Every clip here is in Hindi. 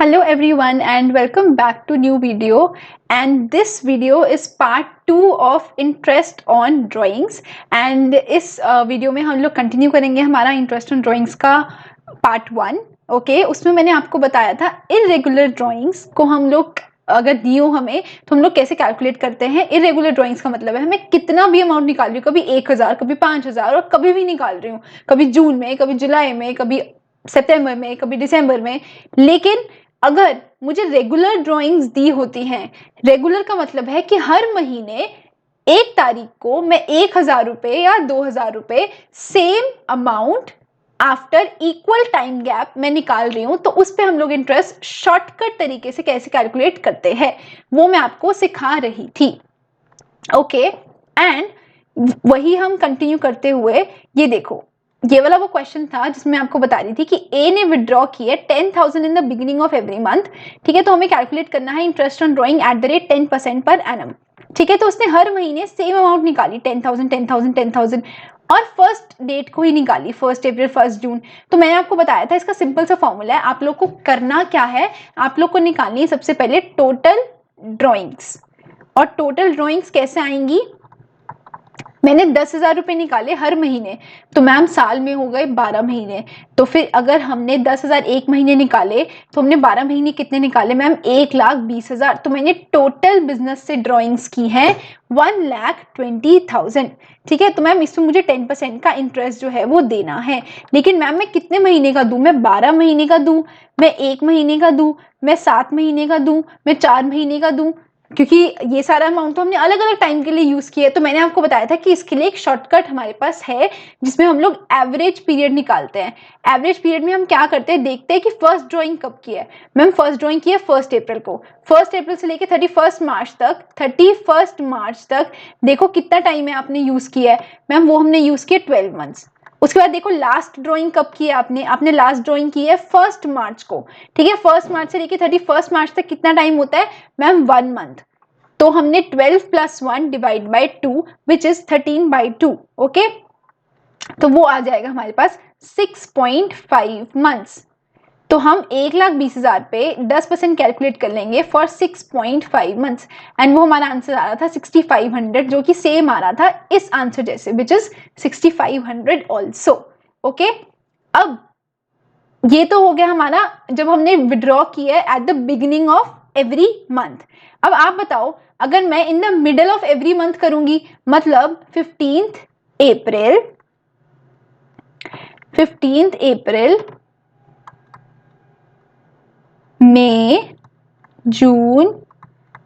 Hello everyone and welcome back to new video, and this video is part 2 of interest on drawings and इस वीडियो में हम लोग कंटिन्यू करेंगे हमारा इंटरेस्ट ऑन ड्राइंग्स का पार्ट 1। ओके, उसमें मैंने आपको बताया था इरेगुलर ड्राइंग्स को हम लोग अगर दियो हमें तो हम लोग कैसे कैलकुलेट करते हैं। इरेगुलर ड्राइंग्स का मतलब है हमें कितना भी अमाउंट निकाल रही हूँ, कभी 1000, कभी 5000 और कभी भी निकाल रही हूँ, कभी जून में, कभी जुलाई में, कभी सितंबर में, कभी दिसंबर में। लेकिन अगर मुझे रेगुलर ड्राइंग्स दी होती हैं, रेगुलर का मतलब है कि हर महीने 1 तारीख को मैं 1000 रुपए या 2000 रुपए same amount after equal time gap मैं निकाल रही हूं, तो उस पर हम लोग इंटरेस्ट शॉर्टकट तरीके से कैसे कैलकुलेट करते हैं वो मैं आपको सिखा रही थी। ओके, एंड वही हम कंटिन्यू करते हुए ये देखो, ये वाला वो क्वेश्चन था जिसमें आपको बता रही थी कि ए ने विड्रॉ किए 10,000 in the beginning of every month. ठीक है, तो हमें कैलकुलेट करना है interest on drawing eight the rate 10% per annum. ठीक है, तो उसने हर महीने सेम अमाउंट निकाली 10,000 10,000 10,000 और फर्स्ट डेट को ही निकाली, 1 अप्रैल 1 जून। तो मैंने आपको बताया था इसका सिंपल सा फॉर्मूला है। आप लोग को करना क्या है, आप लोग को निकालनी है सबसे पहले टोटल ड्रॉइंग्स। और टोटल ड्रॉइंग्स कैसे आएंगी, मैंने 10,000 रुपए निकाले हर महीने, तो मैम साल में हो गए 12 महीने। तो फिर अगर हमने 10,000 एक महीने निकाले तो हमने 12 महीने कितने निकाले मैम, 1,20,000। तो मैंने टोटल बिजनेस से ड्राइंग्स की है 1,20,000। ठीक है, तो मैम इसमें मुझे 10% का इंटरेस्ट जो है वो देना है। लेकिन मैम मैं कितने महीने का दूं, मैं 12 महीने का दूं, मैं 1 महीने का दूं, मैं 7 महीने का दूं, मैं 4 महीने का दूं, क्योंकि ये सारा अमाउंट तो हमने अलग अलग टाइम के लिए यूज किया है। तो मैंने आपको बताया था कि इसके लिए एक शॉर्टकट हमारे पास है जिसमें हम लोग एवरेज पीरियड निकालते हैं। एवरेज पीरियड में हम क्या करते हैं, देखते हैं कि फर्स्ट ड्राइंग कब की है। मैम फर्स्ट ड्राइंग की है 1 अप्रैल को, 1 अप्रैल से लेकर 31 मार्च तक, 31 मार्च तक देखो कितना टाइम है आपने यूज किया है। मैम वो हमने यूज किया 12 मंथ्स। उसके बाद देखो लास्ट ड्राइंग कब की है आपने लास्ट ड्राइंग की है 1 मार्च को। ठीक है, 1 मार्च से लेकर 31 मार्च तक कितना टाइम होता है मैम, 1 मंथ। तो हमने 12 + 1 divide by 2 which is 13/2। Okay, तो वो आ जाएगा हमारे पास 6.5 मंथ्स। तो हम 1,20,000 पे 10% कैलकुलेट कर लेंगे फॉर 6.5 मंथ्स, एंड वो हमारा आंसर आ रहा था 6,500, जो कि सेम आ रहा था इस आंसर जैसे, विच इज 6,500 ऑल्सो। ओके, अब ये तो हो गया हमारा जब हमने विड्रॉ किया है at the beginning of every month. अब आप बताओ, अगर मैं इन the middle of every month करूंगी, मतलब 15th अप्रैल, मई, जून,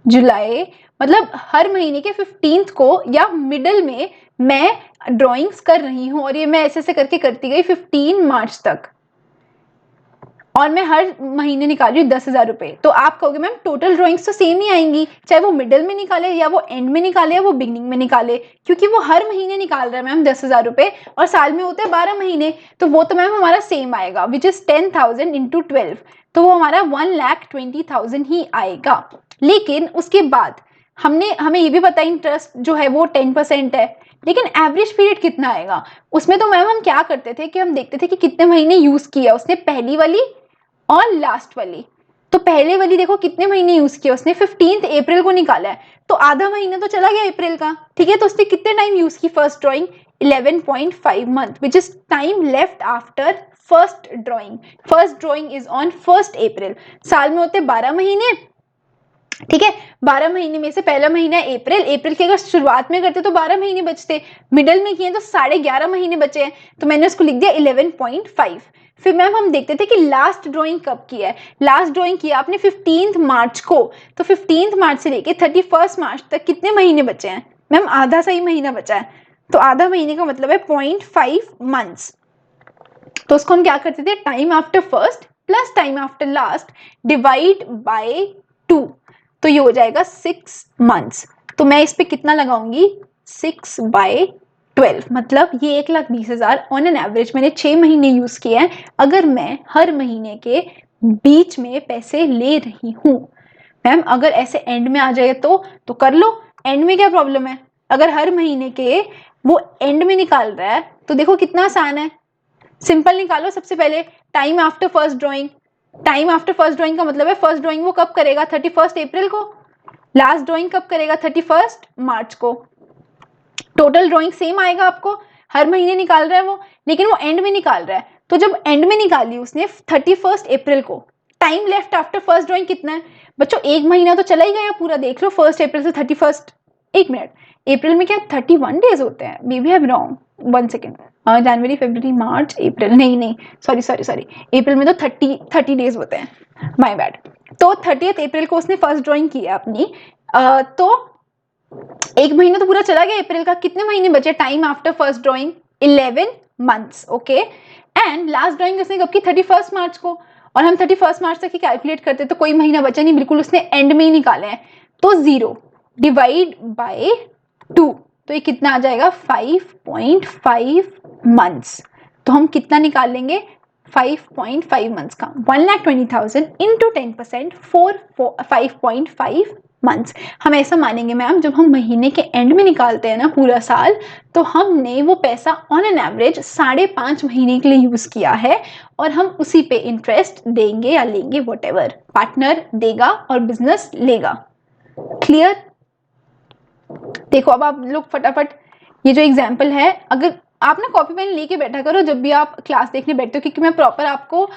जुलाई, मतलब हर महीने के 15th को या मिडल में मैं ड्राइंग्स कर रही हूं, और ये मैं ऐसे ऐसे करके करती गई 15 मार्च तक, और मैं हर महीने निकाल रही हूँ 10,000 रुपए। तो आप कहोगे मैम टोटल ड्राइंग्स तो सेम ही आएंगी, चाहे वो मिडल में निकाले या वो एंड में निकाले या वो बिगनिंग में निकाले, क्योंकि वो हर महीने निकाल रहा है मैम 10,000 रुपए, और साल में होते हैं 12 महीने। तो वो तो मैम हमारा सेम आएगा, विच इज 10,000 इंटू 12, तो वो हमारा 1,20,000 ही आएगा। लेकिन उसके बाद हमें ये भी पता इंटरेस्ट जो है वो 10% है, लेकिन एवरेज पीरियड कितना आएगा उसमें। तो मैम हम क्या करते थे कि हम देखते थे कि कितने महीने यूज किया उसने, पहली वाली और लास्ट वाली। तो पहले वाली देखो कितने महीने यूज किया उसने, 15th अप्रैल को निकाला है, तो आधा महीना तो चला गया अप्रैल का। ठीक है, तो उसने कितने टाइम यूज की first drawing, 11.5 month, which is time left after first drawing. First drawing is on 1 अप्रैल। साल में होते 12 महीने। ठीक है, 12 महीने में से पहला महीना है अप्रैल, अप्रैल की अगर शुरुआत में करते तो 12 महीने बचते, मिडल में किए तो 11.5 महीने बचे हैं, तो मैंने उसको लिख दिया 11.5। फिर मैम हम देखते थे कि लास्ट ड्राइंग कब की है। लास्ट ड्राइंग किया आपने 15th मार्च को, तो 15th मार्च से लेके 31 मार्च तक कितने महीने बचे हैं मैम, आधा सा ही महीना बचा है। तो आधा महीने का मतलब है 0.5 मंथ्स। तो उसको हम क्या करते थे, time after first plus time after last divide by 2, तो ये हो जाएगा 6 मंथ्स। तो मैं इस पे कितना लगाऊंगी, 6/12, मतलब ये 1,20,000 ऑन एन एवरेज मैंने 6 महीने यूज किए हैं। अगर मैं हर महीने के बीच में पैसे ले रही हूं, मैम अगर ऐसे एंड में आ जाए तो कर लो, एंड में क्या प्रॉब्लम है। अगर हर महीने के वो एंड में निकाल रहा है तो देखो कितना आसान है, सिंपल निकालो। सबसे पहले time after first drawing, time after first drawing का मतलब है फर्स्ट ड्राइंग वो कब करेगा, 31 अप्रैल को, लास्ट ड्राइंग कब करेगा, 31 मार्च को। टोटल ड्राइंग सेम आएगा आपको, हर महीने निकाल रहा है वो, लेकिन वो एंड में निकाल रहा है। तो जब एंड में निकाली उसने 31 अप्रैल को, time left after first drawing कितना है बच्चों, एक महीना तो चला ही गया पूरा, देख लो 1 अप्रैल से 31, एक मिनट, अप्रैल में क्या 31 डेज होते हैं, maybe I am wrong, 1 second, जनवरी फरवरी मार्च अप्रैल, नहीं सॉरी सॉरी सॉरी, अप्रैल में तो 30 डेज होते हैं, माय बैड। तो 30 अप्रैल को उसने फर्स्ट ड्राइंग की है अपनी, तो एक महीना तो पूरा चला गया अप्रैल का, कितने महीने बचे time after first drawing, 11 months, okay. And last drawing उसने कब की, 31 मार्च को, और हम 31 मार्च तक ही कैलकुलेट करते तो कोई महीना बचा नहीं, बिल्कुल उसने एंड में ही निकाले हैं। तो 0 डिवाइड बाय 2, तो ये कितना आ जाएगा 5.5 मंथ्स। तो हम कितना निकाल लेंगे 5.5 मंथ्स का, 1,20,000 इंटू 10% 5.5 मंथ्स। हम ऐसा मानेंगे मैम, जब हम महीने के एंड में निकालते हैं ना पूरा साल, तो हमने वो पैसा ऑन एन एवरेज 5.5 महीने के लिए यूज किया है, और हम उसी पे इंटरेस्ट देंगे या लेंगे, व्हाटएवर पार्टनर देगा और बिजनेस लेगा। क्लियर? देखो अब आप लोग फटाफट, ये जो एग्जाम्पल है, अगर आप ना कॉपी पेन लेके बैठा करो जब भी आप क्लास देखने बैठते हो, क्योंकि मैं प्रॉपर आपको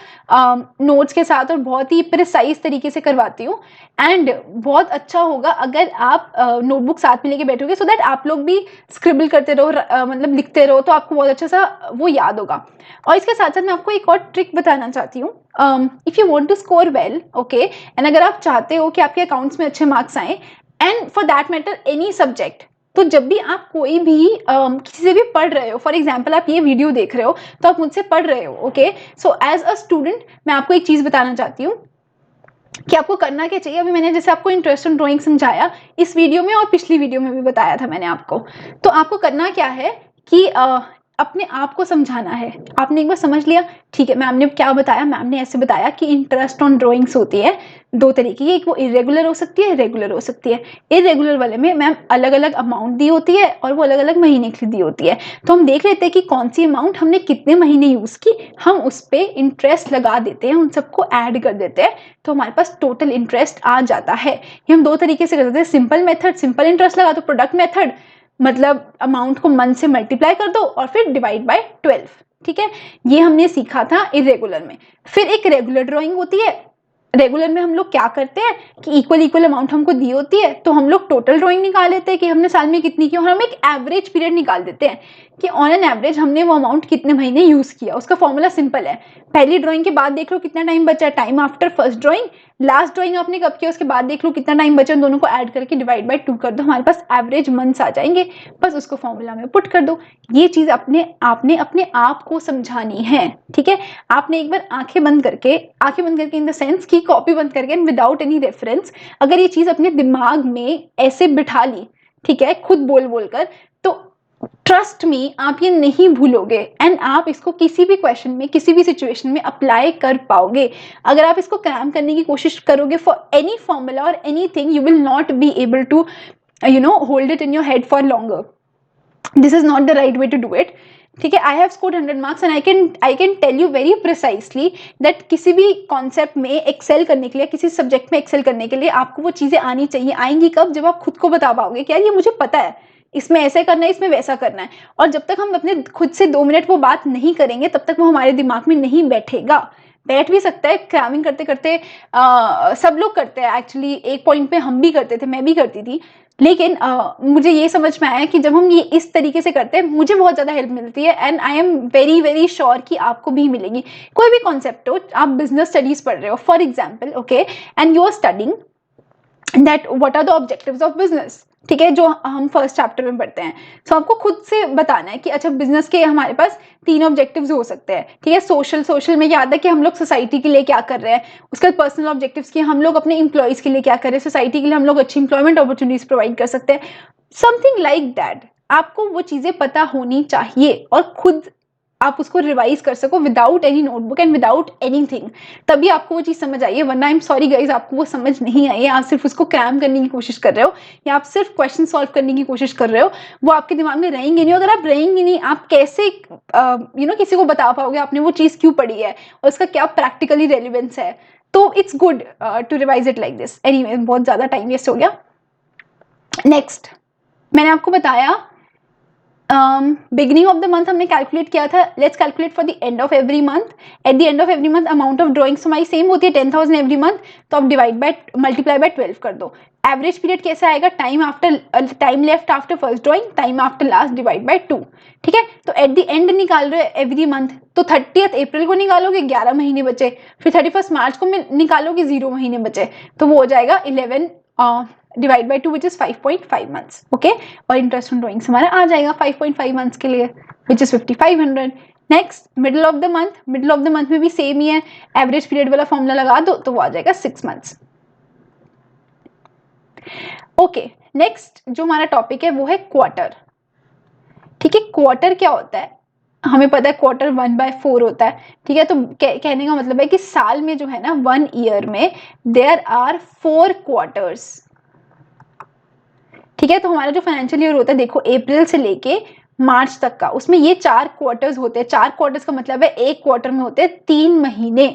नोट्स के साथ और बहुत ही प्रिसाइज तरीके से करवाती हूँ। एंड बहुत अच्छा होगा अगर आप नोटबुक साथ में लेके बैठोगे, सो दैट आप लोग भी स्क्रिबल करते रहो, मतलब लिखते रहो, तो आपको बहुत अच्छा सा वो याद होगा। और इसके साथ साथ मैं आपको एक और ट्रिक बताना चाहती हूँ। If you want to score well, okay, and अगर आप चाहते हो कि आपके अकाउंट्स में अच्छे मार्क्स आए, and for that matter any subject, तो जब भी आप कोई भी किसी से भी पढ़ रहे हो, फॉर एग्जाम्पल आप ये वीडियो देख रहे हो तो आप मुझसे पढ़ रहे हो, okay. So as a student मैं आपको एक चीज बताना चाहती हूँ कि आपको करना क्या चाहिए। अभी मैंने जैसे आपको इंटरेस्ट इन ड्राइंग समझाया इस वीडियो में, और पिछली वीडियो में भी बताया था मैंने आपको, तो आपको करना क्या है कि अपने आप को समझाना है। आपने एक बार समझ लिया, ठीक है, मैम ने क्या बताया, मैम ने ऐसे बताया कि इंटरेस्ट ऑन ड्राइंग्स होती है दो तरीके की, एक वो इरेगुलर हो सकती है, रेगुलर हो सकती है। इरेगुलर वाले में मैम अलग अलग अमाउंट दी होती है, और वो अलग अलग महीने की दी होती है। तो हम देख लेते हैं कि कौन सी अमाउंट हमने कितने महीने यूज की, हम उस पर इंटरेस्ट लगा देते हैं, उन सबको ऐड कर देते हैं, तो हमारे पास टोटल इंटरेस्ट आ जाता है। ये हम दो तरीके से कर सकते हैं, सिंपल मेथड, सिंपल इंटरेस्ट लगा दो, प्रोडक्ट मेथड मतलब अमाउंट को मंथ से मल्टीप्लाई कर दो और फिर डिवाइड बाय 12, ठीक है। ये हमने सीखा था इरेगुलर में। फिर एक रेगुलर ड्राइंग होती है। रेगुलर में हम लोग क्या करते हैं कि इक्वल इक्वल अमाउंट हमको दी होती है, तो हम लोग टोटल ड्राइंग निकाल लेते हैं कि हमने साल में कितनी की, और हम एक एवरेज पीरियड निकाल देते हैं कि ऑन एन एवरेज हमने वो अमाउंट कितने महीने यूज किया। उसका फॉर्मूला सिंपल है, पहली ड्राइंग के बाद देख लो कितना टाइम बचा, time after first drawing, last drawing आपने कब किया उसके बाद देख लो कितना टाइम बचा, दोनों को ऐड करके डिवाइड बाय 2 कर दो, हमारे पास एवरेज मंथ्स आ जाएंगे, बस उसको फॉर्मूला में पुट कर दो। ये चीज आपने अपने आप को समझानी है, ठीक है। आपने एक बार आंखें बंद करके इन द सेंस की कॉपी बंद करके विदाउट एनी रेफरेंस, अगर ये चीज अपने दिमाग में ऐसे बिठा ली, ठीक है, खुद बोल बोल कर, तो ट्रस्ट मी आप ये नहीं भूलोगे, एंड आप इसको किसी भी क्वेश्चन में किसी भी सिचुएशन में अप्लाई कर पाओगे। अगर आप इसको क्रैम करने की कोशिश करोगे फॉर एनी फॉर्मूला और anything, you will not be able to hold it in your head for longer. This is not the right way to do it, ठीक है। I have scored 100 marks and I can tell you very precisely that किसी भी कॉन्सेप्ट में एक्सेल करने के लिए, किसी सब्जेक्ट में एक्सेल करने के लिए आपको वो चीजें आनी चाहिए। आएंगी कब, जब आप खुद को बता पाओगे कि यार ये मुझे पता है, इसमें ऐसे करना है, इसमें वैसा करना है। और जब तक हम अपने खुद से 2 मिनट वो बात नहीं करेंगे, तब तक वो हमारे दिमाग में नहीं बैठेगा। बैठ भी सकता है, क्रैमिंग करते करते सब लोग करते हैं एक्चुअली, एक पॉइंट पे हम भी करते थे, मैं भी करती थी, लेकिन मुझे ये समझ में आया कि जब हम ये इस तरीके से करते हैं मुझे बहुत ज़्यादा हेल्प मिलती है, and I am very very sure कि आपको भी मिलेगी। कोई भी कॉन्सेप्ट हो, आप बिजनेस स्टडीज पढ़ रहे हो for example, okay, and you are studying that what are the objectives of business, ठीक है, जो हम फर्स्ट चैप्टर में पढ़ते हैं। सो आपको खुद से बताना है कि अच्छा बिजनेस के हमारे पास 3 ऑब्जेक्टिव्स हो सकते हैं, ठीक है। सोशल में क्या आता है कि हम लोग सोसाइटी के लिए क्या कर रहे हैं, उसके बाद पर्सनल ऑब्जेक्टिव्स की हम लोग अपने इंप्लॉइज के लिए क्या कर रहे हैं, सोसाइटी के लिए हम लोग अच्छी इंप्लॉयमेंट अपॉर्चुनिटीज प्रोवाइड कर सकते हैं, समथिंग लाइक दैट। आपको वो चीजें पता होनी चाहिए और खुद आप उसको रिवाइज कर सको without any notebook and without anything, तभी आपको वो चीज़ समझ आई है। वरना आई एम सॉरी गाइज, आपको वो समझ नहीं आई है, आप सिर्फ उसको क्रैम करने की कोशिश कर रहे हो या आप सिर्फ क्वेश्चन सॉल्व करने की कोशिश कर रहे हो, वो आपके दिमाग में रहेंगे नहीं। अगर आप रहेंगे नहीं, आप कैसे किसी को बता पाओगे आपने वो चीज़ क्यों पढ़ी है और उसका क्या प्रैक्टिकली रेलिवेंस है। तो it's good to revise it like this. Anyway, बहुत ज़्यादा टाइम वेस्ट हो गया। नेक्स्ट, मैंने आपको बताया बिगिनिंग ऑफ द मंथ हमने कैलकुलेट किया था, let's calculate for the end of every month. Eight the end of every month amount of drawings हमारी सेम होती है 10,000 एवरी मंथ, तो आप मल्टीप्लाई बाय 12 कर दो। एवरेज पीरियड कैसे आएगा, time left after first drawing, time after last divide by 2। ठीक है, तो एट द एंड निकाल रहे हो एवरी मंथ, तो 30th अप्रैल को निकालोगे 11 महीने बचे, फिर 31st मार्च को निकालोगे 0 महीने बचे, तो वो हो जाएगा 11 divide by 2 which is 5.5 months. Okay, और इंटरेस्ट ऑन ड्रॉइंग्स हमारा आ जाएगा 5.5 मंथ्स के लिए which is 5500। Next, middle of the month, middle of the month में भी सेम ही है, एवरेज पीरियड वाला फॉर्मूला लगा दो तो वो आ जाएगा 6 मंथ्स। ओके, नेक्स्ट जो हमारा टॉपिक है वो है क्वार्टर। ठीक है, क्वार्टर क्या होता है, हमें पता है क्वार्टर 1/4 होता है। ठीक है, तो कहने का मतलब है कि साल में जो है ना, 1 ईयर में देयर आर 4 क्वार्टर्स। ठीक है, तो हमारा जो फाइनेंशियल ईयर होता है, देखो अप्रैल से लेके मार्च तक का, उसमें ये 4 क्वार्टर्स होते हैं। 4 क्वार्टर्स का मतलब है एक क्वार्टर में होते हैं 3 महीने।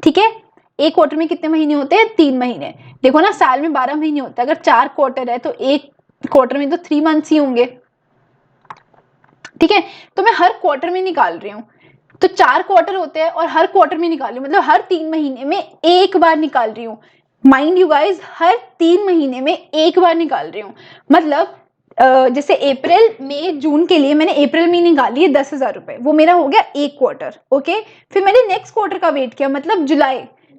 ठीक है, एक क्वार्टर में कितने महीने होते हैं, 3 महीने। देखो ना, साल में 12 महीने होता है, अगर 4 क्वार्टर है तो एक क्वार्टर में तो 3 मंथ्स ही होंगे। ठीक है, तो मैं हर क्वार्टर में निकाल रही हूँ, तो 4 क्वार्टर होते हैं और हर क्वार्टर में निकाल रही हूँ, मतलब हर 3 महीने में एक बार निकाल रही हूँ। माइंड यू गाइज, हर 3 महीने में एक बार निकाल रही हूँ। मतलब जैसे अप्रैल मई जून के लिए मैंने अप्रैल में निकाली है 10,000 रुपए, वो मेरा हो गया एक क्वार्टर। ओके, फिर मैंने नेक्स्ट क्वार्टर का वेट किया, मतलब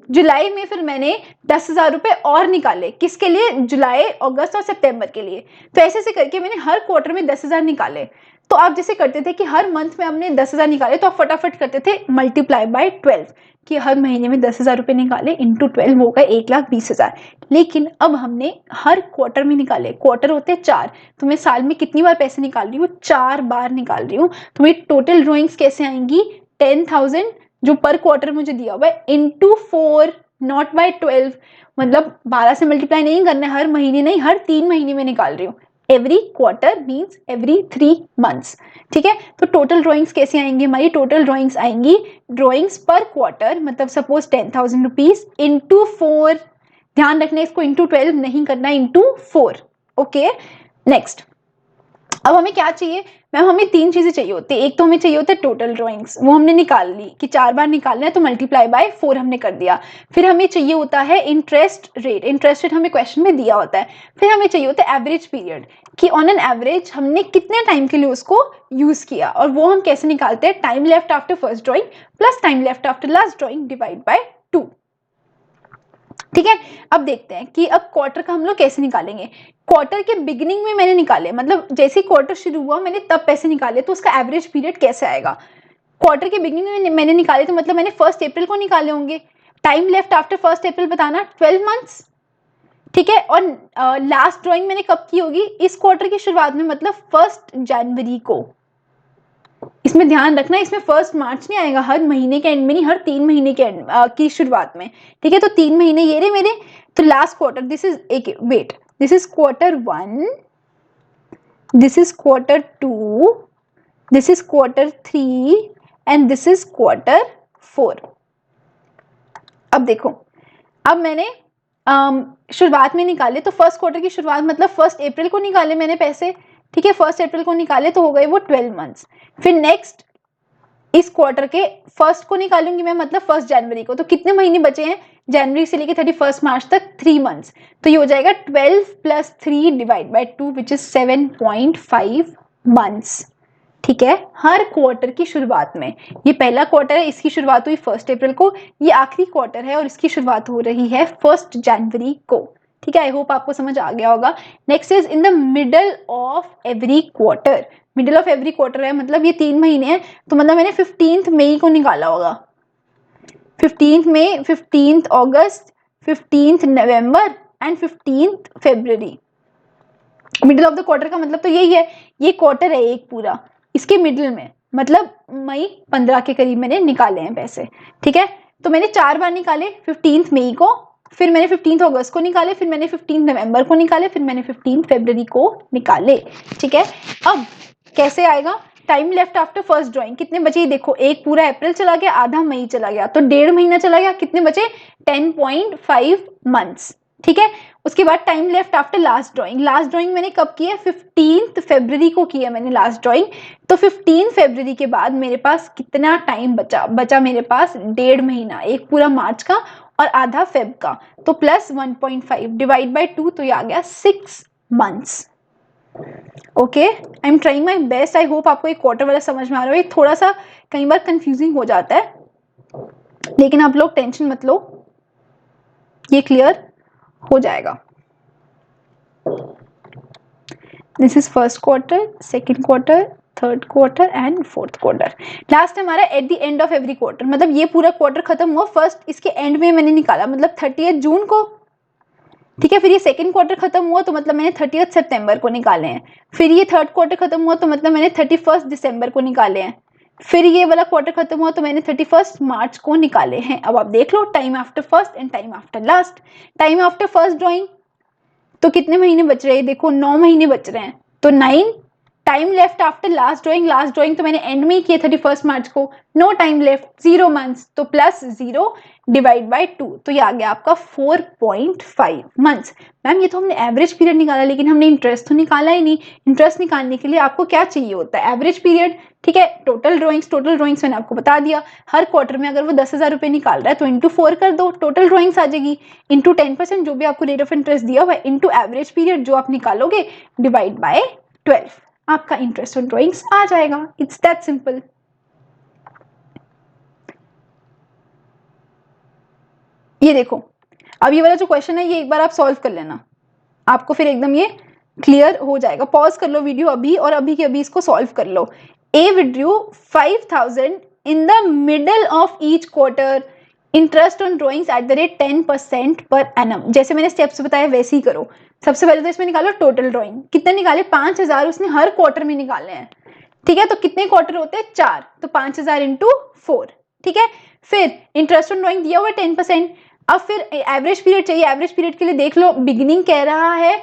जुलाई में फिर मैंने 10,000 रुपए और निकाले, किसके लिए, जुलाई अगस्त और सितंबर के लिए। तो ऐसे करके मैंने हर क्वार्टर में 10,000 निकाले। तो आप जैसे करते थे कि हर मंथ में हमने 10,000 निकाले, तो आप फटाफट करते थे मल्टीप्लाई बाय 12 कि हर महीने में 10,000 रुपए निकाले इंटू 12 हो गए 1,20,000। लेकिन अब हमने हर क्वार्टर में निकाले, क्वार्टर होते हैं 4, तो मैं साल में कितनी बार पैसे निकाल रही हूँ, 4 बार निकाल रही हूँ। तो मेरी टोटल ड्रॉइंग्स कैसे आएंगी, 10,000 जो पर क्वार्टर मुझे दिया हुआ है इंटू 4 नॉट बाय 12, मतलब 12 से मल्टीप्लाई नहीं करना है, हर महीने नहीं, हर 3 महीने में निकाल रही हूँ। Every quarter means every 3 months. ठीक है, तो टोटल ड्रॉइंग्स कैसे आएंगी, हमारी टोटल ड्रॉइंग्स आएंगी, ड्रॉइंग्स पर क्वार्टर, मतलब सपोज 10,000 रुपीज इंटू 4, ध्यान रखना इसको इंटू 12 नहीं करना, इंटू 4। ओके, नेक्स्ट, अब हमें क्या चाहिए मैम, हमें 3 चीजें चाहिए होती है। एक तो हमें चाहिए होता है टोटल ड्रॉइंग्स, वो हमने निकाल ली कि 4 बार निकालना है, तो मल्टीप्लाई बाय 4 हमने कर दिया। फिर हमें चाहिए होता है इंटरेस्ट रेट, इंटरेस्ट रेट हमें क्वेश्चन में दिया होता है। फिर हमें चाहिए होता है एवरेज पीरियड, कि ऑन एन एवरेज हमने कितने टाइम के लिए उसको यूज किया, और वो हम कैसे निकालते हैं, time left after first drawing plus time left after last drawing divide by 2। ठीक है, अब देखते हैं कि अब क्वार्टर का हम लोग कैसे निकालेंगे। क्वार्टर के बिगिनिंग में मैंने निकाले, मतलब जैसे ही क्वार्टर शुरू हुआ मैंने तब पैसे निकाले, तो उसका एवरेज पीरियड कैसे आएगा। क्वार्टर के बिगिनिंग में मैंने निकाले, तो मतलब मैंने 1 अप्रैल को निकाले होंगे। टाइम लेफ्ट आफ्टर 1 अप्रैल बताना, 12 मंथ्स। ठीक है, और लास्ट ड्रॉइंग मैंने कब की होगी, इस क्वार्टर की शुरुआत में, मतलब 1 जनवरी को। इसमें ध्यान रखना, इसमें 1 मार्च नहीं आएगा, हर महीने के एंड में नहीं, हर 3 महीने के एंड की शुरुआत में। ठीक है, तो 3 महीने ये रहे मेरे, तो लास्ट क्वार्टर, दिस इज एक wait, this is quarter 1, this is quarter 2, this is quarter 3 and this is quarter 4। अब देखो, अब मैंने शुरुआत में निकाले, तो 1 क्वार्टर की शुरुआत मतलब 1 अप्रैल को निकाले मैंने पैसे। ठीक है, 1 अप्रैल को निकाले तो हो गए वो 12 मंथ्स। फिर नेक्स्ट इस क्वार्टर के 1 को निकालूंगी मैं, मतलब 1 जनवरी को, तो कितने महीने बचे हैं, जनवरी से लेके 31 मार्च तक 3 मंथ्स, तो ये हो जाएगा 12 + 3 divide by 2 which is 7.5 months. ठीक है, हर क्वार्टर की शुरुआत में, ये पहला क्वार्टर है, इसकी शुरुआत हुई 1 अप्रैल को, ये आखिरी क्वार्टर है और इसकी शुरुआत हो रही है 1 जनवरी को। ठीक है, आई होप आपको समझ आ गया होगा। Next is in the middle of every quarter, middle of every quarter है, मतलब ये 3 महीने हैं, तो मतलब मैंने 15 मई को निकाला होगा, 15 मई, 15 अगस्त, 15 नवंबर एंड 15 फरवरी। मिडिल ऑफ द क्वार्टर का मतलब तो यही है, ये क्वार्टर है एक पूरा, इसके मिडिल में, मतलब मई 15 के करीब मैंने निकाले हैं पैसे। ठीक है, तो मैंने 4 बार निकाले, 15 मई को, फिर मैंने 15 अगस्त को निकाले, फिर मैंने 15 नवंबर को निकाले, फिर मैंने 15 फरवरी को निकाले। ठीक है, अब कैसे आएगा? Time left after first drawing कितने बचे ये देखो, एक पूरा अप्रैल चला गया, आधा मई चला गया, तो 1.5 महीना चला गया, कितने बचे? 10.5 मंथ्स। ठीक है, उसके बाद time left after last drawing, last drawing मैंने कब की है? 15 फरवरी को किया मैंने लास्ट ड्राइंग, तो 15 फरवरी के बाद मेरे पास कितना टाइम बचा मेरे पास 1.5 महीना, एक पूरा मार्च का और आधा फेब का, तो प्लस 1.5 डिवाइड बाय 2, तो ये आ गया 6 months. Okay, I am trying my best, I hope आपको एक क्वार्टर वाला समझ में आ रहा है। थोड़ा सा कई बार कंफ्यूजिंग हो जाता है, लेकिन आप लोग टेंशन मत लो, ये क्लियर हो जाएगा। This is first quarter, second quarter, third quarter and fourth quarter. Last हमारा at the end of every quarter, मतलब ये पूरा क्वार्टर खत्म हुआ, फर्स्ट इसके एंड में मैंने निकाला, मतलब 30 जून को। ठीक है, फिर ये सेकंड क्वार्टर खत्म हुआ तो मतलब मैंने 30 सितंबर को निकाले हैं, फिर ये थर्ड क्वार्टर खत्म हुआ तो मतलब मैंने 31 दिसंबर को निकाले हैं, फिर ये वाला क्वार्टर खत्म हुआ तो मैंने 31 मार्च को निकाले हैं। अब आप देख लो, time after first and time after last. Time after first drawing तो कितने महीने बच रहे हैं? देखो 9 महीने बच रहे हैं, तो 9। Time left after last drawing तो मैंने एंड में ही किया 31 मार्च को, नो टाइम लेफ्ट, 0 मंथ्स, तो प्लस 0 डिवाइड बाय 2, तो ये आ गया आपका 4.5 मंथ्स। मैम ये तो हमने एवरेज पीरियड निकाला, लेकिन हमने इंटरेस्ट तो निकाला ही नहीं। इंटरेस्ट निकालने के लिए आपको क्या चाहिए होता है? Average period. ठीक है, टोटल ड्रॉइंग्स मैंने आपको बता दिया, हर क्वार्टर में अगर वो 10,000 रुपये निकाल रहा है तो इंटू 4 कर दो, टोटल ड्रॉइंग्स आ जाएगी, इंटू 10% जो भी आपको रेट ऑफ इंटरेस्ट दिया हुआ है, इंटू एवरेज पीरियड जो आप निकालोगे, डिवाइड बाय 12, आपका इंटरेस्ट ऑन ड्रॉइंग्स आ जाएगा। It's that simple. ये देखो, अब ये वाला जो क्वेश्चन है ये एक बार आप सॉल्व कर लेना, आपको फिर एकदम ये क्लियर हो जाएगा। पॉज कर लो वीडियो अभी और अभी के अभी इसको सॉल्व कर लो। A withdrew 5,000 in the middle of each quarter, interest on drawings at the rate 10% per annum. जैसे मैंने स्टेप्स बताया वैसे ही करो। सबसे पहले तो इसमें निकालो टोटल ड्रॉइंग, कितने निकाले? 5,000 उसने हर क्वार्टर में निकाले हैं। ठीक है, तो कितने क्वार्टर होते हैं? 4, तो 5,000 इंटू 4। ठीक है, फिर इंटरेस्ट ऑन ड्रॉइंग दिया हुआ 10%। अब फिर एवरेज पीरियड चाहिए, एवरेज पीरियड के लिए देख लो, बिगिनिंग कह रहा है,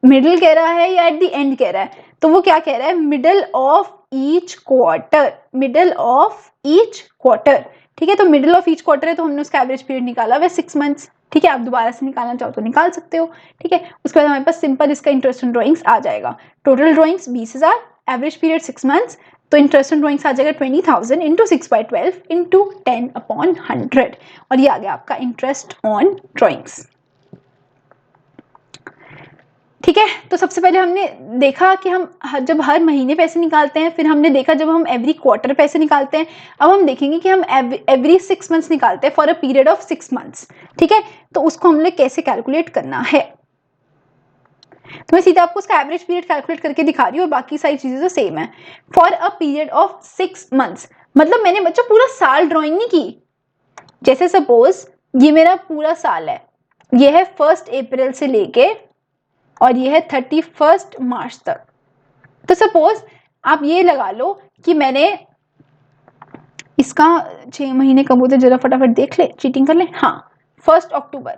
मिडिल कह रहा है, या एट द एंड कह रहा है, तो वो क्या कह रहा है? Middle of each quarter, middle of each quarter. ठीक है, तो मिडिल ऑफ ईच क्वार्टर है, तो हमने उसका एवरेज पीरियड निकाला हुआ 6 मंथ्स। ठीक है, आप दोबारा से निकालना चाहो तो निकाल सकते हो। ठीक है, उसके बाद हमारे पास सिंपल इसका इंटरेस्ट ऑन ड्रॉइंग्स आ जाएगा। Total drawings 20,000, average period 6 months, तो इंटरेस्ट ऑन ड्रॉइंग्स आ जाएगा 20,000 इंटू 6/12 इंटू 10/100, और ये आ गया आपका इंटरेस्ट ऑन ड्रॉइंग्स। ठीक है, तो सबसे पहले हमने देखा कि हम जब हर महीने पैसे निकालते हैं, फिर हमने देखा जब हम एवरी क्वार्टर पैसे निकालते हैं। अब हम देखेंगे कि हम एवरी 6 मंथ्स निकालते हैं for a period of 6 months. ठीक है, तो उसको हमने कैसे कैलकुलेट करना है, तो मैं सीधा आपको उसका एवरेज पीरियड कैलकुलेट करके दिखा रही हूँ, और बाकी सारी चीजें तो सेम है। For a period of 6 months, मतलब मैंने बच्चों पूरा साल ड्रॉइंग नहीं की। जैसे सपोज ये मेरा पूरा साल है, ये है 1 अप्रैल से लेके और ये है 31 मार्च तक। तो सपोज आप ये लगा लो कि मैंने इसका 6 महीने कब होते, जरा फटाफट देख ले, चीटिंग कर ले। हाँ, 1 अक्टूबर,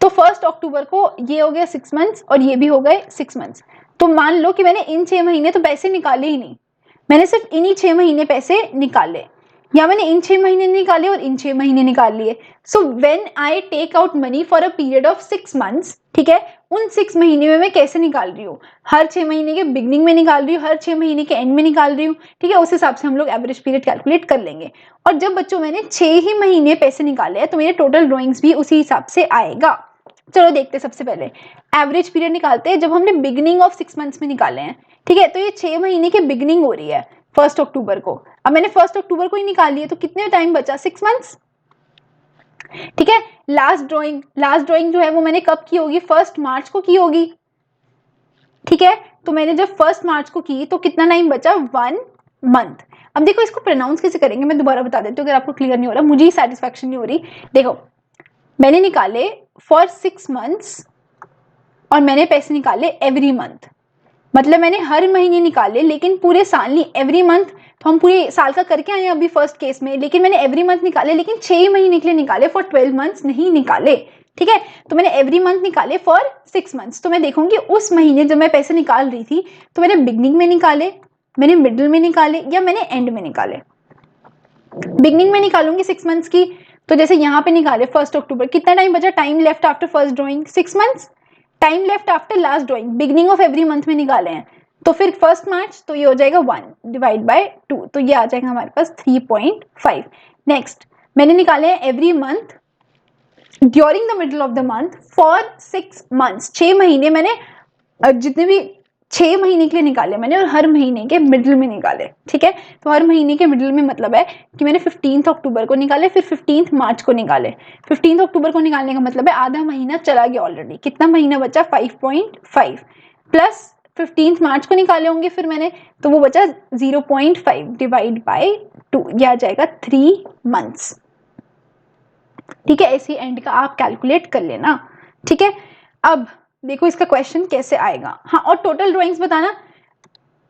तो 1 अक्टूबर को ये हो गया 6 मंथ्स और ये भी हो गए 6 मंथ्स। तो मान लो कि मैंने इन 6 महीने तो पैसे निकाले ही नहीं, मैंने सिर्फ इन्हीं 6 महीने पैसे निकाले, या मैंने इन 6 महीने निकाले और इन 6 महीने निकाल लिए। So when I take out money for a period of 6 months, ठीक है, उन 6 महीने में मैं कैसे निकाल रही हूँ? हर 6 महीने के बिगनिंग में निकाल रही हूँ, हर 6 महीने के एंड में निकाल रही हूँ। ठीक है, उस हिसाब से हम लोग एवरेज पीरियड कैलकुलेट कर लेंगे। और जब बच्चों मैंने 6 ही महीने पैसे निकाले हैं, तो मेरे टोटल ड्रॉइंग्स भी उसी हिसाब से आएगा। चलो देखते हैं, सबसे पहले एवरेज पीरियड निकालते हैं जब हमने बिगनिंग ऑफ 6 मंथ्स में निकाले हैं। ठीक है, तो ये 6 महीने की बिगनिंग हो रही है 1 अक्टूबर को। अब मैंने 1 अक्टूबर को ही निकाल लिया, तो कितने टाइम बचा? 6 मंथ्स। ठीक है, लास्ट ड्राइंग जो है वो मैंने कब की होगी? 1 मार्च को की होगी। ठीक है, तो मैंने जब 1 मार्च को की तो कितना टाइम बचा? 1 मंथ। अब देखो इसको प्रोनाउंस कैसे करेंगे, मैं दोबारा बता देती हूँ अगर आपको क्लियर नहीं हो रहा, मुझे ही सेटिस्फैक्शन नहीं हो रही। देखो, मैंने निकाले फॉर 6 मंथ्स और मैंने पैसे निकाले एवरी मंथ। मतलब मैंने हर महीने निकाले लेकिन पूरे साल नहीं, एवरी मंथ। तो हम पूरे साल का करके आए हैं अभी फर्स्ट केस में, लेकिन मैंने एवरी मंथ निकाले, लेकिन 6 महीने के लिए निकाले, फॉर 12 मंथ्स नहीं निकाले। ठीक है, तो मैंने एवरी मंथ निकाले फॉर 6 मंथ्स। तो मैं देखूंगी उस महीने जब मैं पैसे निकाल रही थी तो मैंने बिगनिंग में निकाले, मैंने मिडिल में निकाले, या मैंने एंड में निकाले। बिगनिंग में निकालूंगी 6 मंथ्स की, तो जैसे यहाँ पे निकाले 1 अक्टूबर, कितना टाइम बचा, time left after first drawing 6 months, time left after last drawing beginning of every month में निकाले हैं, तो फिर 1 मार्च, तो ये हो जाएगा 1 डिवाइड बाय 2, तो ये आ जाएगा हमारे पास 3.5। नेक्स्ट मैंने निकाले हैं every month during the middle of the month for 6 months, 6 महीने मैंने जितने भी 6 महीने के लिए निकाले मैंने, और हर महीने के मिडिल में निकाले। ठीक है, तो हर महीने के मिडिल में मतलब है कि मैंने 15 अक्टूबर को निकाले, फिर 15 मार्च को निकाले। 15 अक्टूबर को निकालने का मतलब है आधा महीना चला गया ऑलरेडी, कितना महीना बचा 5.5, प्लस 15 मार्च को निकाले होंगे फिर मैंने, तो वो बचा 0.5 डिवाइड बाय 2, यह आ जाएगा 3 मंथ्स। ठीक है, ऐसे एंड का आप कैलकुलेट कर लेना। ठीक है, अब देखो इसका क्वेश्चन कैसे आएगा। हाँ, और टोटल ड्राइंग्स बताना,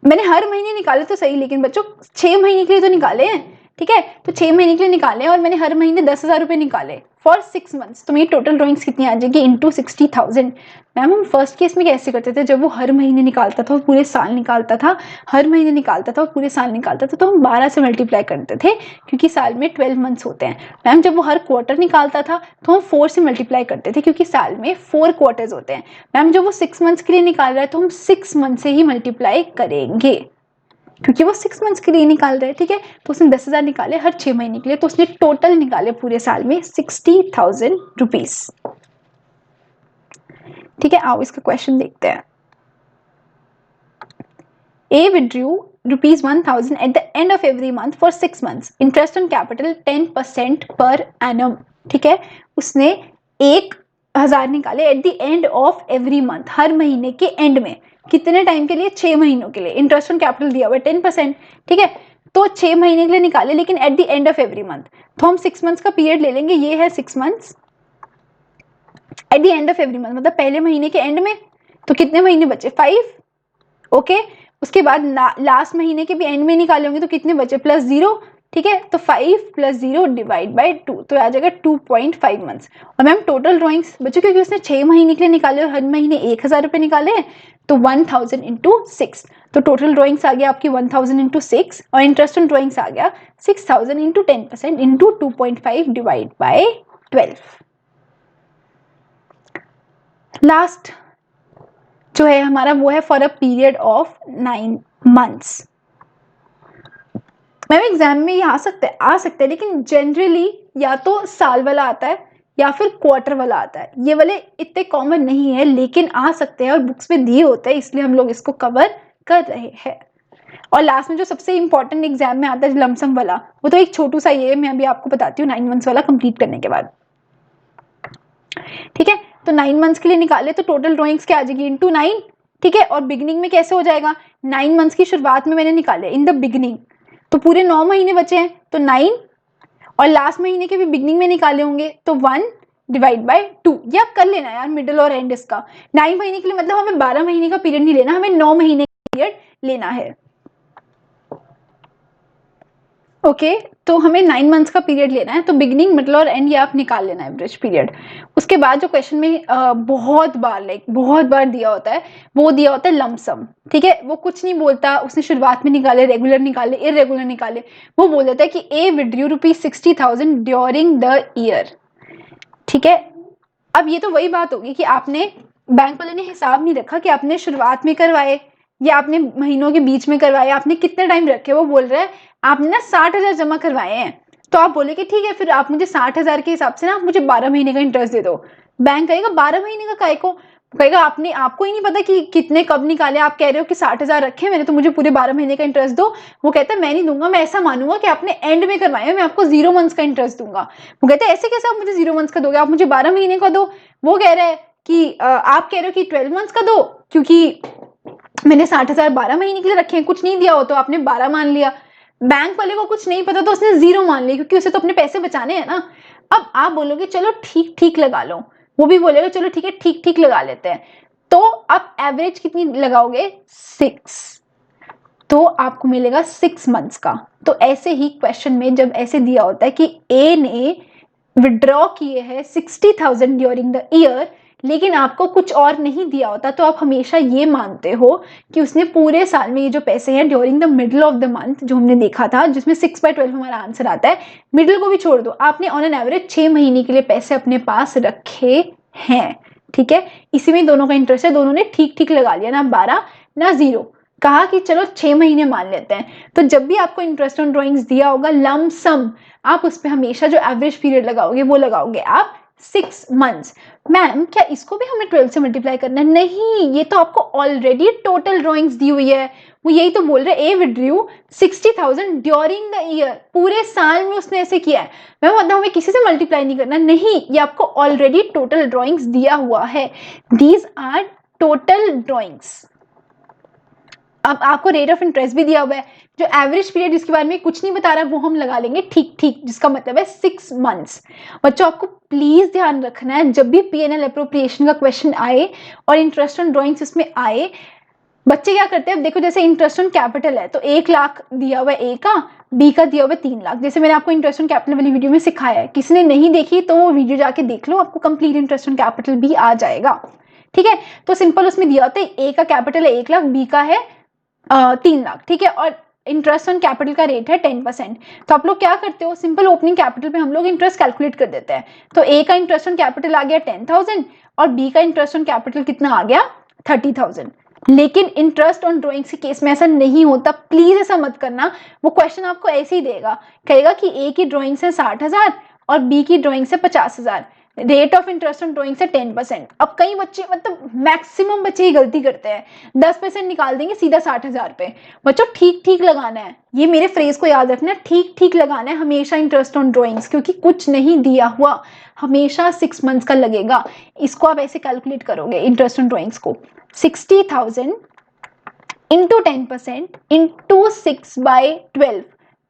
मैंने हर महीने निकाले तो सही, लेकिन बच्चों 6 महीने के लिए तो निकाले हैं। ठीक है, तो 6 महीने के लिए निकाले और मैंने हर महीने 10,000 रुपये निकाले फॉर 6 मंथ्स, तो मेरी टोटल ड्राइंग्स कितनी आ जाएगी इंटू 60,000। मैम हम फर्स्ट केस में कैसे करते थे, जब वो हर महीने निकालता था और पूरे साल निकालता था, हर महीने निकालता था और पूरे साल निकालता था, तो हम 12 से मल्टीप्लाई करते थे क्योंकि साल में 12 मंथ्स होते हैं। मैम जब वो हर क्वार्टर निकालता था तो हम 4 से मल्टीप्लाई करते थे क्योंकि साल में 4 क्वार्टर्स होते हैं। मैम जब वो 6 मंथ्स के लिए निकाल रहा है तो हम 6 मंथ से ही मल्टीप्लाई करेंगे क्योंकि वो 6 मंथ्स के लिए निकाल रहे हैं। ठीक है, तो उसने 10,000 निकाले हर 6 महीने के लिए, तो उसने टोटल निकाले पूरे साल में 60,000 रुपीज। ठीक है, आओ इसका क्वेश्चन देखते हैं। A withdrew ₹1,000 at the end of every month for 6 months. Interest on capital 10% per annum. ठीक है, उसने 1,000 निकाले at the end of every month, हर महीने के एंड में, कितने टाइम के लिए, 6 महीनों के लिए। इंटरेस्ट ऑन कैपिटल दिया हुआ है 10%। ठीक है, तो 6 महीने के लिए निकाले लेकिन eight the end of every month, तो हम 6 मंथ्स का पीरियड ले लेंगे, ये है 6 months eight the end of every month, मतलब पहले महीने के एंड में, तो कितने महीने बचे 5। ओके, उसके बाद लास्ट महीने के भी एंड में निकाले होंगे तो कितने बचे +0। ठीक है, तो 5 + 0 डिवाइड बाय 2, तो आ जाएगा 2.5 मंथ्स। और मैम टोटल ड्राइंग्स बच्चों क्योंकि उसने 6 महीने के लिए निकाले और हर महीने 1,000 रुपये निकाले हैं, तो 1,000 इंटू 6, तो टोटल ड्राइंग्स आ गया आपकी 1,000 इंटू 6, और इंटरेस्ट ऑन ड्राइंग्स आ गया 6,000 into 10% into 2.5 divide by 12। Last जो है हमारा वो है for a period of 9 months. Ma'am exam में ये आ सकते हैं लेकिन जनरली या तो साल वाला आता है या फिर क्वार्टर वाला आता है, ये वाले इतने कॉमन नहीं है लेकिन आ सकते हैं और बुक्स में दिए होते हैं, इसलिए हम लोग इसको कवर कर रहे हैं। और लास्ट में जो सबसे इंपॉर्टेंट एग्जाम में आता है लमसम वाला, वो तो एक छोटू सा ये है, मैं अभी आपको बताती हूँ 9 मंथ्स वाला कंप्लीट करने के बाद। ठीक है, तो 9 मंथ्स के लिए निकाले तो टोटल ड्राइंग्स क्या आ जाएगी इंटू 9। ठीक है, और बिगनिंग में कैसे हो जाएगा, 9 मंथ्स की शुरुआत में मैंने निकाले इन द बिगनिंग, तो पूरे 9 महीने बचे हैं तो 9, और लास्ट महीने के भी बिगनिंग में निकाले होंगे तो 1 डिवाइड बाय 2। ये आप कर लेना यार, मिडिल और एंड इसका। 9 महीने के लिए मतलब हमें 12 महीने का पीरियड नहीं लेना, हमें 9 महीने का पीरियड लेना है। ओके, तो हमें 9 मंथ्स का पीरियड लेना है, तो बिगिनिंग मिडल और एंड ये आप निकाल लेना एवरेज पीरियड। उसके बाद जो क्वेश्चन में बहुत बार दिया होता है, वो दिया होता है लमसम। ठीक है, वो कुछ नहीं बोलता, उसने शुरुआत में निकाले, रेगुलर निकाले, इरेगुलर निकाले, वो बोल देता है कि A withdrew ₹60,000 during the year. ठीक है, अब ये तो वही बात होगी कि आपने बैंक वाले ने हिसाब नहीं रखा कि आपने शुरुआत में करवाए या आपने महीनों के बीच में करवाए, आपने कितने टाइम रखे। वो बोल रहा है आपने ना 60,000 जमा करवाए हैं, तो आप बोले कि ठीक है फिर आप मुझे 60,000 के हिसाब से ना आप मुझे 12 महीने का इंटरेस्ट दे दो। बैंक कहेगा 12 महीने का काय को, कहेगा आपको ही नहीं पता कि कितने कब निकाले, आप कह रहे हो कि 60,000 रखे मैंने, तो मुझे पूरे 12 महीने का इंटरेस्ट दो। वो कहता है मैं नहीं दूंगा, मैं ऐसा मानूंगा कि आपने एंड में करवाया, मैं आपको 0 मंथ्स का इंटरेस्ट दूंगा। वो कहते हैं ऐसे कैसे आप मुझे 0 मंथ्स का दोगे, आप मुझे 12 महीने का दो। वो कह रहे हैं कि आप कह रहे हो कि 12 मंथ्स का दो क्योंकि मैंने 60,000 12 महीने के लिए रखे हैं, कुछ नहीं दिया हो तो आपने 12 मान लिया। बैंक वाले को कुछ नहीं पता तो उसने 0 मान लिया क्योंकि उसे तो अपने पैसे बचाने हैं ना। अब आप बोलोगे चलो ठीक ठीक लगा लो, वो भी बोलेगा चलो ठीक है ठीक ठीक लगा लेते हैं, तो आप एवरेज कितनी लगाओगे 6, तो आपको मिलेगा 6 मंथ्स का। तो ऐसे ही क्वेश्चन में जब ऐसे दिया होता है कि ए ने विड्रॉ किए हैं 60,000 ड्यूरिंग द ईयर, लेकिन आपको कुछ और नहीं दिया होता, तो आप हमेशा ये मानते हो कि उसने पूरे साल में ये जो पैसे हैं during the middle of the month, जो हमने देखा था जिसमें 6/12 हमारा आंसर आता है, मिडल को भी छोड़ दो, आपने ऑन एन एवरेज 6 महीने के लिए पैसे अपने पास रखे हैं। ठीक है, इसी में दोनों का इंटरेस्ट है, दोनों ने ठीक ठीक लगा लिया, ना 12 ना 0, कहा कि चलो 6 महीने मान लेते हैं। तो जब भी आपको इंटरेस्ट ऑन ड्रॉइंग्स दिया होगा लम सम, आप उस पर हमेशा जो एवरेज पीरियड लगाओगे वो लगाओगे आप 6 मंथ्स। मैम क्या इसको भी हमें 12 से मल्टीप्लाई करना है? नहीं, ये तो आपको ऑलरेडी टोटल ड्रॉइंग्स दी हुई है, वो यही तो बोल रहे ए विड्रू 60,000 ड्यूरिंग द ईयर, पूरे साल में उसने ऐसे किया है। मैम मतलब हमें किसी से मल्टीप्लाई नहीं करना, नहीं, ये आपको ऑलरेडी टोटल ड्रॉइंग्स दिया हुआ है, दीज आर टोटल ड्रॉइंग्स। अब आपको रेट ऑफ इंटरेस्ट भी दिया हुआ है, जो एवरेज पीरियड जिसके बारे में कुछ नहीं बता रहा वो हम लगा लेंगे ठीक ठीक, जिसका मतलब है 6 मंथ्स। बच्चों आपको प्लीज ध्यान रखना है, जब भी पीएनएल अप्रोप्रिएशन का क्वेश्चन आए और इंटरेस्ट ऑन ड्रॉइंग्स इसमें आए, बच्चे क्या करते हैं, देखो जैसे इंटरेस्ट ऑन कैपिटल है तो 1 लाख दिया हुआ है ए का, बी का दिया हुआ है 3 लाख, जैसे मैंने आपको इंटरेस्ट ऑन कैपिटल वाली वीडियो में सिखाया है, किसी ने नहीं देखी तो वो वीडियो जाके देख लो, आपको कंप्लीट इंटरेस्ट ऑन कैपिटल भी आ जाएगा। ठीक है, तो सिंपल उसमें दिया होता है ए का कैपिटल है 1 लाख, बी का है 3 लाख। ठीक है, और इंटरेस्ट ऑन कैपिटल का रेट है 10%। तो आप लोग क्या करते हो, सिंपल ओपनिंग कैपिटल पे हम लोग इंटरेस्ट कैलकुलेट कर देते हैं, तो ए का इंटरेस्ट ऑन कैपिटल आ गया 10,000 और बी का इंटरेस्ट ऑन कैपिटल कितना आ गया 30,000। लेकिन इंटरेस्ट ऑन ड्रॉइंग्स के केस में ऐसा नहीं होता, प्लीज ऐसा मत करना, वो क्वेश्चन आपको ऐसे ही देगा, कहेगा कि ए की ड्रॉइंग से 60,000 और बी की ड्रॉइंग से 50,000, rate of interest on drawing से 10%। अब कई बच्चे मतलब मैक्सिमम बच्चे ही गलती करते हैं, 10% निकाल देंगे सीधा 60,000 पे। बच्चों ठीक ठीक लगाना है, ये मेरे फ्रेज को याद रखना है, ठीक ठीक लगाना है हमेशा इंटरेस्ट ऑन ड्रॉइंग्स, क्योंकि कुछ नहीं दिया हुआ, हमेशा 6 मंथ्स का लगेगा। इसको आप ऐसे कैलकुलेट करोगे इंटरेस्ट ऑन ड्रॉइंग्स को, 60,000 इंटू 10% इंटू 6/12।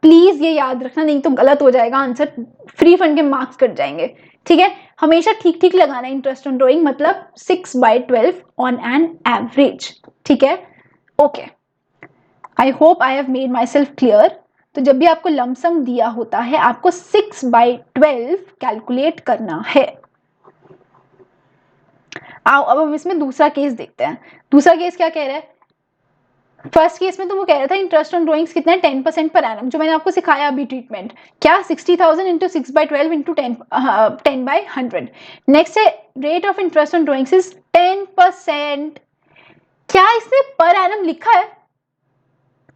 प्लीज ये याद रखना, नहीं तो गलत हो जाएगा आंसर, फ्री फंड के मार्क्स कट जाएंगे। ठीक है, हमेशा ठीक ठीक लगाना है इंटरेस्ट ऑन ड्रॉइंग, मतलब 6/12 ऑन एन एवरेज। ठीक है, okay, I hope I have made my self clear. तो जब भी आपको लमसम दिया होता है आपको 6/12 कैलकुलेट करना है। आओ अब हम इसमें दूसरा केस देखते हैं। दूसरा केस क्या कह रहा है, फर्स्ट केस में तो वो कह रहा था इंटरेस्ट ऑन ड्रॉइंग्स कितना है 10% पर एनम, जो मैंने आपको सिखाया अभी ट्रीटमेंट, क्या 60,000 इंटू 6/12 इंटू 10/100। नेक्स्ट है rate of interest on drawings is 10%। क्या इसने पर एनम लिखा है?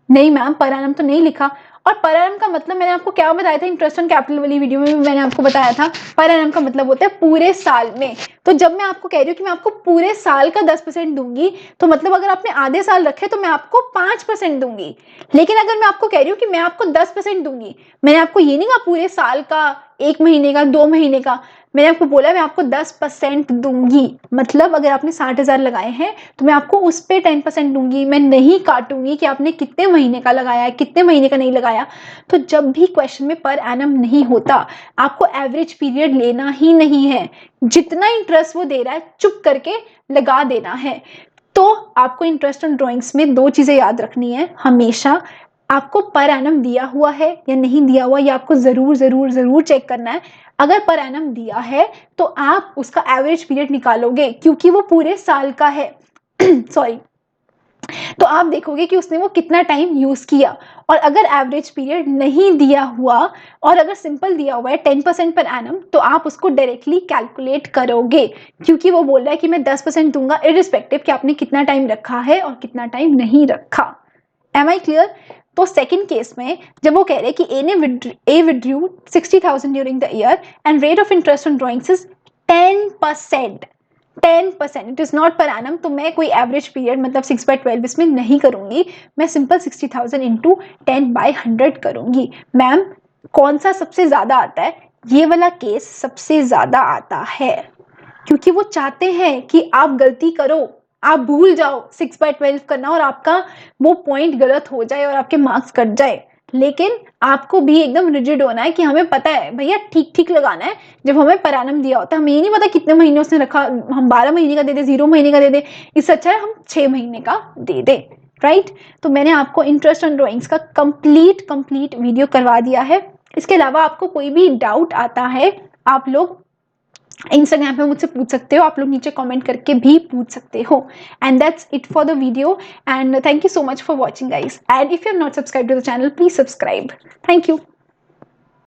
नहीं मैम, पर एनम तो नहीं लिखा। और पर एनम का मतलब मैंने आपको क्या बताया था, इंटरेस्ट ऑन कैपिटल वाली वीडियो में भी मैंने आपको बताया था, पर एनम का मतलब होता है पूरे साल में। तो जब मैं आपको कह रही हूँ कि मैं आपको पूरे साल का 10% दूंगी, तो मतलब अगर आपने आधे साल रखे तो मैं आपको 5% दूंगी। लेकिन अगर मैं आपको कह रही हूँ कि मैं आपको 10% दूंगी, मैंने आपको ये नहीं कहा पूरे साल का, 1 महीने का, 2 महीने का, मैंने आपको बोला मैं आपको 10% दूंगी। मतलब अगर आपने 60,000 लगाए हैं तो मैं आपको उस पे 10% दूंगी, मैं नहीं काटूंगी कि आपने कितने महीने का लगाया है, कितने महीने का नहीं लगाया। तो जब भी क्वेश्चन में पर एनम नहीं होता, आपको एवरेज पीरियड लेना ही नहीं है, जितना इंटरेस्ट वो दे रहा है चुप करके लगा देना है। तो आपको इंटरेस्ट ऑन ड्रॉइंग्स में 2 चीजें याद रखनी है हमेशा, आपको पर एनम दिया हुआ है या नहीं दिया हुआ, ये आपको जरूर जरूर जरूर चेक करना है। अगर पर एनम दिया है तो आप उसका एवरेज पीरियड निकालोगे, क्योंकि वो पूरे साल का है सॉरी, तो आप देखोगे कि उसने वो कितना टाइम यूज किया। और अगर एवरेज पीरियड नहीं दिया हुआ और अगर सिंपल दिया हुआ है 10% पर एनम, तो आप उसको डायरेक्टली कैलकुलेट करोगे, क्योंकि वो बोल रहा है कि मैं 10% दूंगा इररिस्पेक्टिव कि आपने कितना टाइम रखा है और कितना टाइम नहीं रखा। Am I clear? तो सेकंड केस में जब वो कह रहे हैं कि A withdrew 60,000 during the year and rate of interest on drawings is 10%, 10%, it is not per annum, तो मैं कोई एवरेज पीरियड मतलब 6/12 इसमें नहीं करूंगी, मैं सिंपल 60,000 इंटू 10/100 करूंगी। मैम कौन सा सबसे ज्यादा आता है? ये वाला केस सबसे ज्यादा आता है, क्योंकि वो चाहते हैं कि आप गलती करो, आप भूल जाओ 6/12 करना और आपका वो पॉइंट गलत हो जाए और आपके मार्क्स कट जाए। लेकिन आपको भी एकदम रिजिड होना है कि हमें पता है भैया ठीक ठीक लगाना है। जब हमें पर एनम दिया होता है, हमें ये नहीं पता कितने महीने उसने रखा, हम 12 महीने का दे दे, 0 महीने का दे दे, इससे अच्छा है हम 6 महीने का दे दे, राइट। तो मैंने आपको इंटरेस्ट ऑन ड्राइंग्स का कंप्लीट वीडियो करवा दिया है। इसके अलावा आपको कोई भी डाउट आता है, आप लोग इंस्टाग्राम पे मुझसे पूछ सकते हो, आप लोग नीचे कमेंट करके भी पूछ सकते हो। And that's it for the video, and thank you so much for watching guys, and if you have not subscribe to the channel, please subscribe. Thank you.